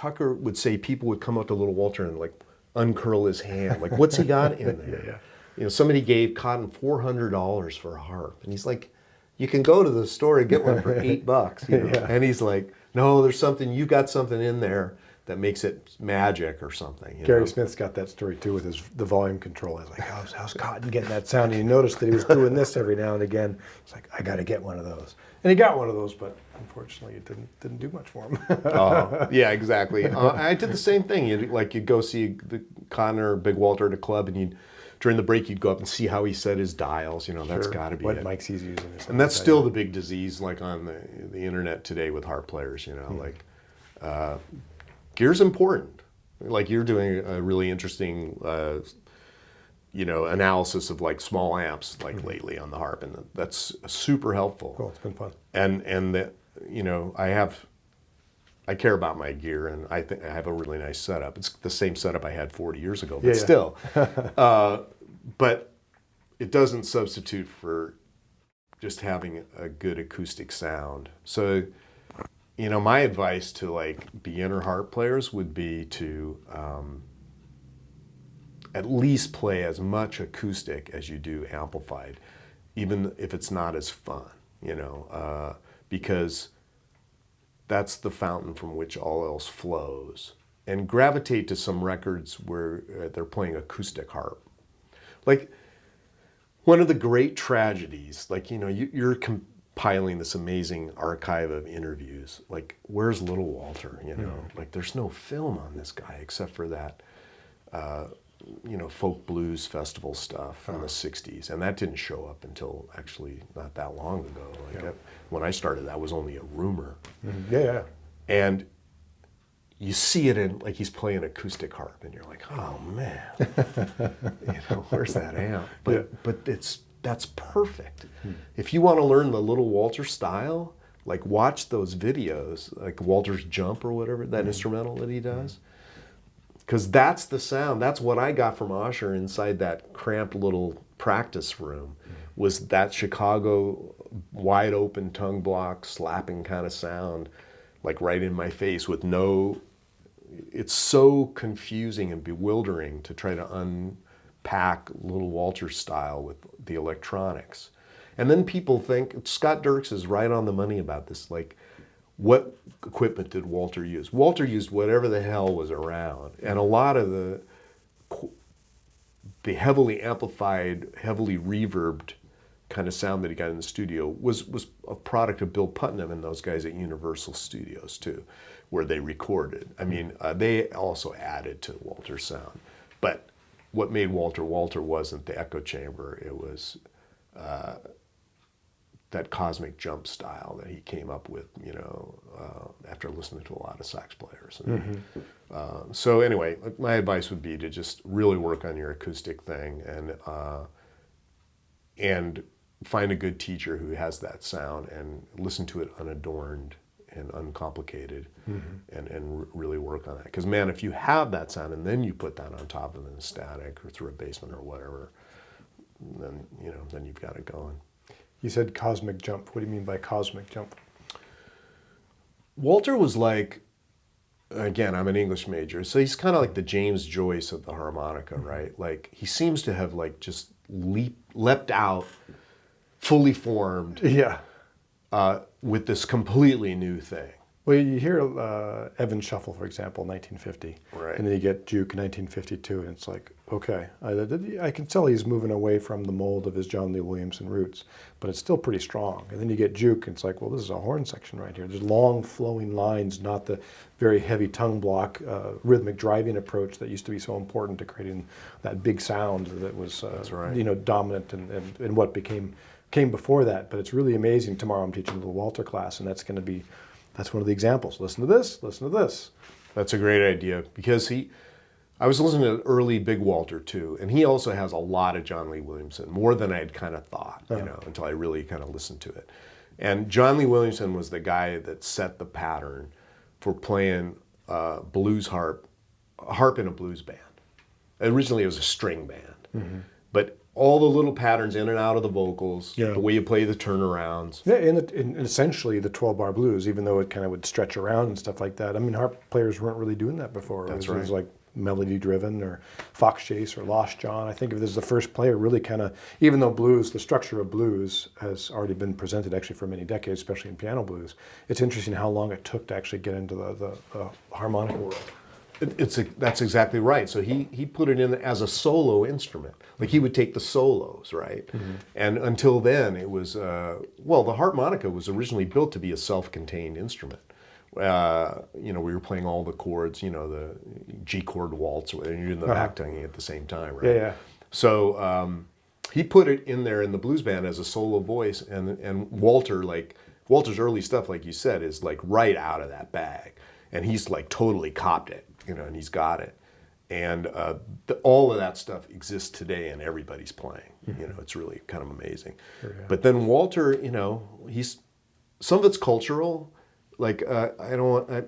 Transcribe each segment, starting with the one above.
Tucker would say people would come up to little Walter and like uncurl his hand. Like, what's he got in there? Yeah. You know, somebody gave Cotton $400 for a harp. And he's like, you can go to the store and get one for $8. You know? Yeah. And he's like, no, there's something, you got something in there that makes it magic or something. You Gary know? Smith's got that story too with the volume control. I was like, how's Cotton getting that sound? And he noticed that he was doing this every now and again. He's like, I got to get one of those. And he got one of those, but unfortunately it didn't do much for him. Oh, yeah, exactly. I did the same thing. You'd go see the Cotton or Big Walter at a club, and during the break you'd go up and see how he set his dials. You know, that's got to be what it. mics he's using. And that's still the big disease, like on the internet today with harp players. You know, like gear's important. Like you're doing a really interesting, analysis of like small amps like lately on the harp, and that's super helpful. Cool, it's been fun. And that, I care about my gear, and I think I have a really nice setup. It's the same setup I had 40 years ago, but still. But it doesn't substitute for just having a good acoustic sound. So, my advice to like beginner harp players would be to at least play as much acoustic as you do amplified, even if it's not as fun, because that's the fountain from which all else flows. And gravitate to some records where they're playing acoustic harp. Like, one of the great tragedies, like, you're compiling this amazing archive of interviews. Like, where's Little Walter, Like, there's no film on this guy except for that, folk blues festival stuff from the 60s. And that didn't show up until actually not that long ago. Like, when I started, that was only a rumor. Yeah. And you see it in, like, he's playing acoustic harp, and you're like, oh man, where's that amp? But that's perfect. If you want to learn the Little Walter style, like, watch those videos, like Walter's Jump or whatever, that instrumental that he does. Because that's the sound. That's what I got from Osher inside that cramped little practice room, was that Chicago wide open tongue block slapping kind of sound, like right in my face with no, it's so confusing and bewildering to try to unpack Little Walter style with the electronics. And then people think, Scott Dirks is right on the money about this, like, what equipment did Walter use? Walter used whatever the hell was around. And a lot of the heavily amplified, heavily reverbed kind of sound that he got in the studio was a product of Bill Putnam and those guys at Universal Studios too, where they recorded. I mean, they also added to Walter's sound. But what made Walter Walter wasn't the echo chamber, it was that cosmic jump style that he came up with, after listening to a lot of sax players. And, so anyway, my advice would be to just really work on your acoustic thing and find a good teacher who has that sound and listen to it unadorned and uncomplicated, and really work on that. Because man, if you have that sound and then you put that on top of an static or through a basement or whatever, then you've got it going. You said cosmic jump. What do you mean by cosmic jump? Walter was like, again, I'm an English major, so he's kind of like the James Joyce of the harmonica, right? Like, he seems to have like just leapt out, fully formed, with this completely new thing. Well, you hear Evan Shuffle, for example, 1950, right? And then you get Juke in 1952, and it's like, okay, I can tell he's moving away from the mold of his John Lee Williamson roots, but it's still pretty strong. And then you get Juke, and it's like, well, this is a horn section right here. There's long flowing lines, not the very heavy tongue block, rhythmic driving approach that used to be so important to creating that big sound that was, dominant and what came before that. But it's really amazing. Tomorrow I'm teaching a little Walter class, and that's one of the examples. Listen to this, listen to this. That's a great idea, because I was listening to early Big Walter too, and he also has a lot of John Lee Williamson, more than I had kind of thought, until I really kind of listened to it. And John Lee Williamson was the guy that set the pattern for playing blues harp in a blues band. Originally it was a string band, but all the little patterns in and out of the vocals, Yeah. the way you play the turnarounds. Yeah, and essentially the 12-bar blues, even though it kind of would stretch around and stuff like that. I mean, harp players weren't really doing that before. That's It was right. like melody-driven or Fox Chase or Lost John. I think of it as the first player really kind of, even though blues, the structure of blues has already been presented actually for many decades, especially in piano blues. It's interesting how long it took to actually get into the harmonic world. That's exactly right. So he put it in as a solo instrument. Like he would take the solos, right? And until then, it was, the harmonica was originally built to be a self-contained instrument. We were playing all the chords, the G chord waltz, and you're in the back tonguing at the same time, right? Yeah. So he put it in there in the blues band as a solo voice, and Walter's early stuff, like you said, is like right out of that bag, and he's like totally copped it, and he's got it, and all of that stuff exists today, and everybody's playing. It's really kind of amazing. Yeah. But then Walter, he's some of it's cultural. Like the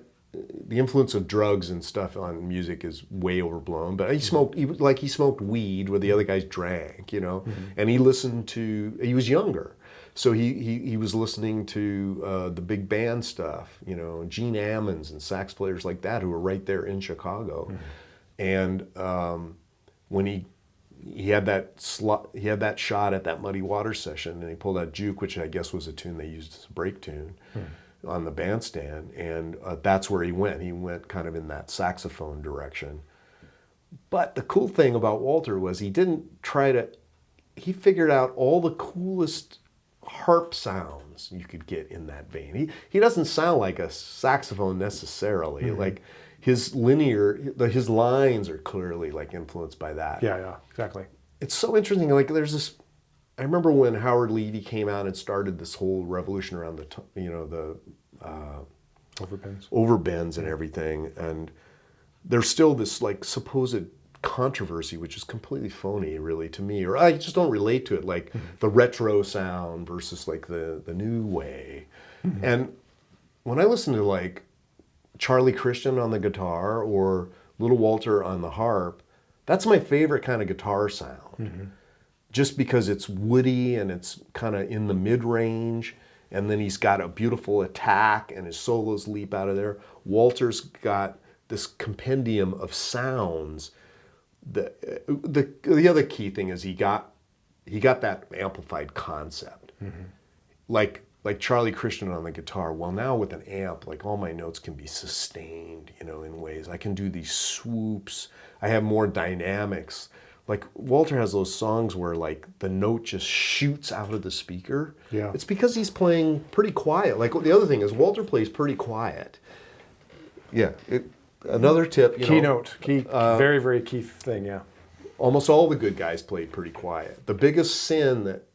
influence of drugs and stuff on music is way overblown. But he smoked weed where the other guys drank, and he listened to. He was younger, so he was listening to the big band stuff, Gene Ammons and sax players like that who were right there in Chicago, and when he had that shot at that Muddy Waters session, and he pulled out Juke, which I guess was a tune they used as a break tune. On the bandstand, and that's where he went. He went kind of in that saxophone direction. But the cool thing about Walter was he figured out all the coolest harp sounds you could get in that vein. He doesn't sound like a saxophone necessarily. Like his lines are clearly like influenced by that. Yeah, exactly. It's so interesting. Like there's this. I remember when Howard Levy came out and started this whole revolution around the overbends and everything, and there's still this like supposed controversy, which is completely phony, really, to me, or I just don't relate to it, like the retro sound versus like the new way. And when I listen to like Charlie Christian on the guitar or Little Walter on the harp, that's my favorite kind of guitar sound. Just because it's woody and it's kind of in the mid-range, and then he's got a beautiful attack and his solos leap out of there. Walter's got this compendium of sounds. The other key thing is he got that amplified concept. Like Charlie Christian on the guitar. Well, now with an amp, like all my notes can be sustained, in ways. I can do these swoops. I have more dynamics. Like Walter has those songs where like the note just shoots out of the speaker. Yeah. It's because he's playing pretty quiet. Like the other thing is Walter plays pretty quiet. Yeah. Another tip, very, very key thing, yeah. Almost all the good guys played pretty quiet. The biggest sin that,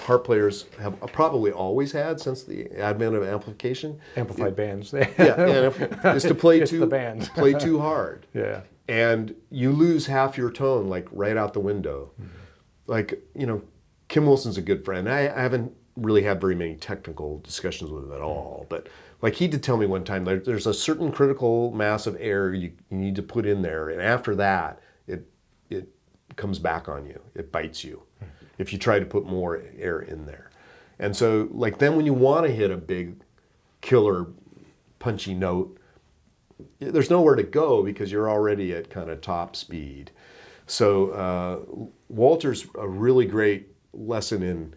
harp players have probably always had since the advent of amplification. Amplified bands. Is to play It's the band. play too hard. Yeah. And you lose half your tone, like right out the window. Like, Kim Wilson's a good friend. I haven't really had very many technical discussions with him at all, but like he did tell me one time, there's a certain critical mass of air you need to put in there, and after that, it comes back on you. It bites you if you try to put more air in there. And so, like then when you want to hit a big, killer, punchy note, there's nowhere to go because you're already at kind of top speed. So Walter's a really great lesson in,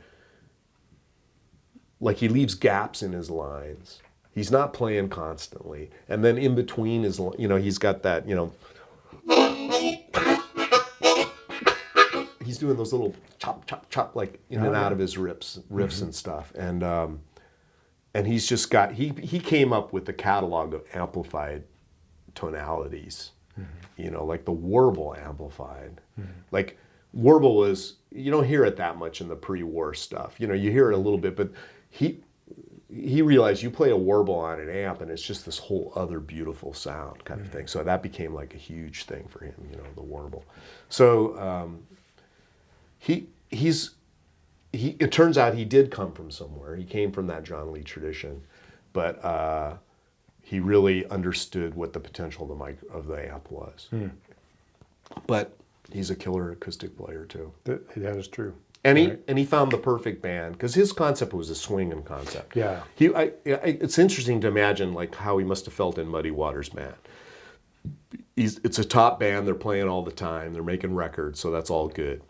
like he leaves gaps in his lines. He's not playing constantly. And then in between his, he's got that, he's doing those little chop, chop, chop, like in and out of his riffs and stuff. And he's just got, he came up with the catalog of amplified tonalities, like the warble amplified. Like warble is, you don't hear it that much in the pre-war stuff. You hear it a little bit, but he realized you play a warble on an amp and it's just this whole other beautiful sound kind of thing. So that became like a huge thing for him, the warble. So it turns out he did come from somewhere. He came from that John Lee tradition, but he really understood what the potential of the amp was. But He's a killer acoustic player too. That is true. And Right. he found the perfect band because his concept was a swinging concept. Yeah. It's interesting to imagine like how he must have felt in Muddy Waters band. It's a top band. They're playing all the time. They're making records, so that's all good.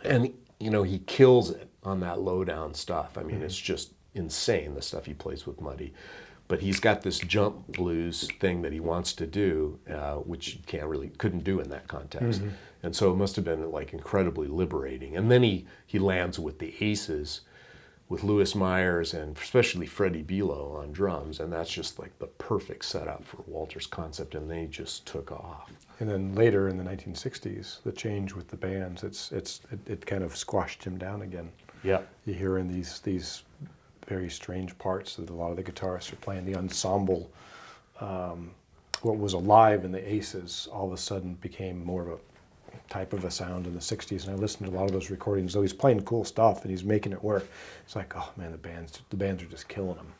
And he kills it on that lowdown stuff. I mean, it's just insane the stuff he plays with Muddy. But he's got this jump blues thing that he wants to do, which you couldn't do in that context. And so it must have been like incredibly liberating. And then he lands with the Aces, with Louis Myers and especially Freddie Belo on drums, and that's just like the perfect setup for Walter's concept, and they just took off. And then later in the 1960s, the change with the bands, it kind of squashed him down again. Yeah. You hear in these very strange parts that a lot of the guitarists are playing. The ensemble, what was alive in the Aces, all of a sudden became more of a type of a sound in the 60s. And I listened to a lot of those recordings, though he's playing cool stuff and he's making it work. It's like, oh man, the bands are just killing him.